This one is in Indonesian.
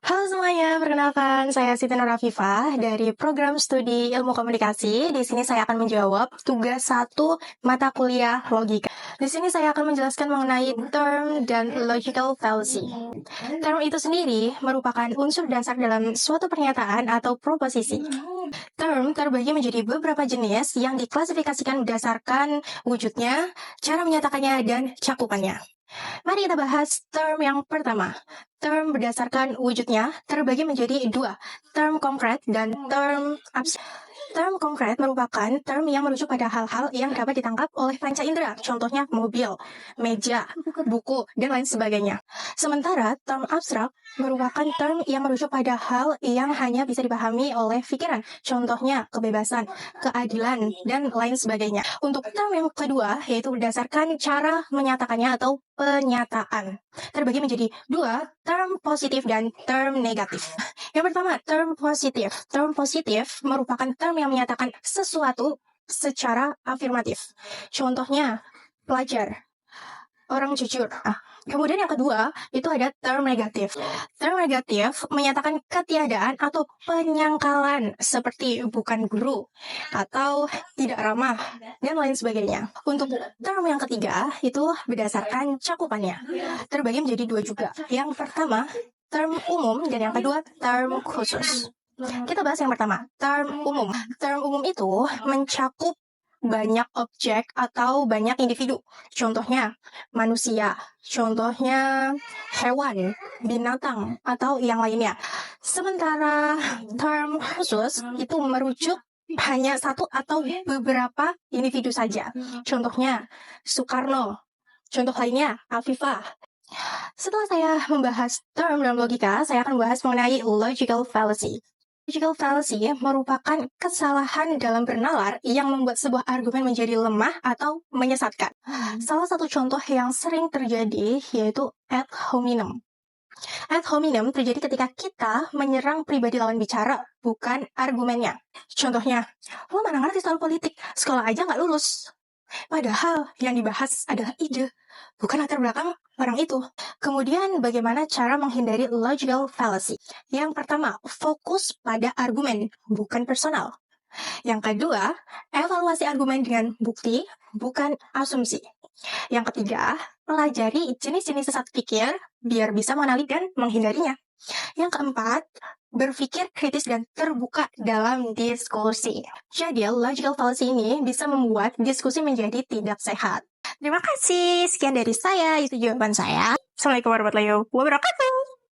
Halo semuanya, perkenalkan saya Siti Nur Afifah dari program studi Ilmu Komunikasi. Di sini saya akan menjawab tugas 1 mata kuliah logika. Di sini saya akan menjelaskan mengenai term dan logical fallacy. Term itu sendiri merupakan unsur dasar dalam suatu pernyataan atau proposisi. Term terbagi menjadi beberapa jenis yang diklasifikasikan berdasarkan wujudnya, cara menyatakannya, dan cakupannya. Mari kita bahas term yang pertama. Term berdasarkan wujudnya terbagi menjadi 2, term konkret dan term abstrak. Term konkret merupakan term yang merujuk pada hal-hal yang dapat ditangkap oleh panca indera, contohnya mobil, meja, buku, dan lain sebagainya. Sementara term abstrak merupakan term yang merujuk pada hal yang hanya bisa dipahami oleh pikiran, contohnya kebebasan, keadilan, dan lain sebagainya. Untuk term yang kedua, yaitu berdasarkan cara menyatakannya atau penyataan. Terbagi menjadi 2, term positif dan term negatif. Yang pertama, term positif. Term positif merupakan term yang menyatakan sesuatu secara afirmatif. Contohnya, pelajar, orang jujur. Kemudian yang kedua, itu ada term negatif. Term negatif menyatakan ketiadaan atau penyangkalan seperti bukan guru atau tidak ramah dan lain sebagainya. Untuk term yang ketiga, itu berdasarkan cakupannya. Terbagi menjadi 2 juga. Yang pertama, term umum, dan yang kedua, term khusus. Kita bahas yang pertama, term umum. Term umum itu mencakup banyak objek atau banyak individu. Contohnya manusia, contohnya hewan, binatang, atau yang lainnya. Sementara term khusus itu merujuk hanya satu atau beberapa individu saja. Contohnya Soekarno, contoh lainnya Afifah. Setelah saya membahas term dalam logika, saya akan membahas mengenai logical fallacy. Logical fallacy merupakan kesalahan dalam bernalar yang membuat sebuah argumen menjadi lemah atau menyesatkan. Salah satu contoh yang sering terjadi yaitu ad hominem. Ad hominem terjadi ketika kita menyerang pribadi lawan bicara, bukan argumennya. Contohnya, lo mana ngerti soal politik, sekolah aja nggak lulus. Padahal yang dibahas adalah ide, bukan latar belakang orang itu. Kemudian bagaimana cara menghindari logical fallacy? Yang pertama, fokus pada argumen, bukan personal. Yang kedua, evaluasi argumen dengan bukti, bukan asumsi. Yang ketiga, pelajari jenis-jenis sesat pikir biar bisa mengenali dan menghindarinya. Yang keempat, berpikir kritis dan terbuka dalam diskusi. Jadi, logical fallacy ini bisa membuat diskusi menjadi tidak sehat. Terima kasih. Sekian dari saya. Itu jawaban saya. Assalamualaikum warahmatullahi wabarakatuh.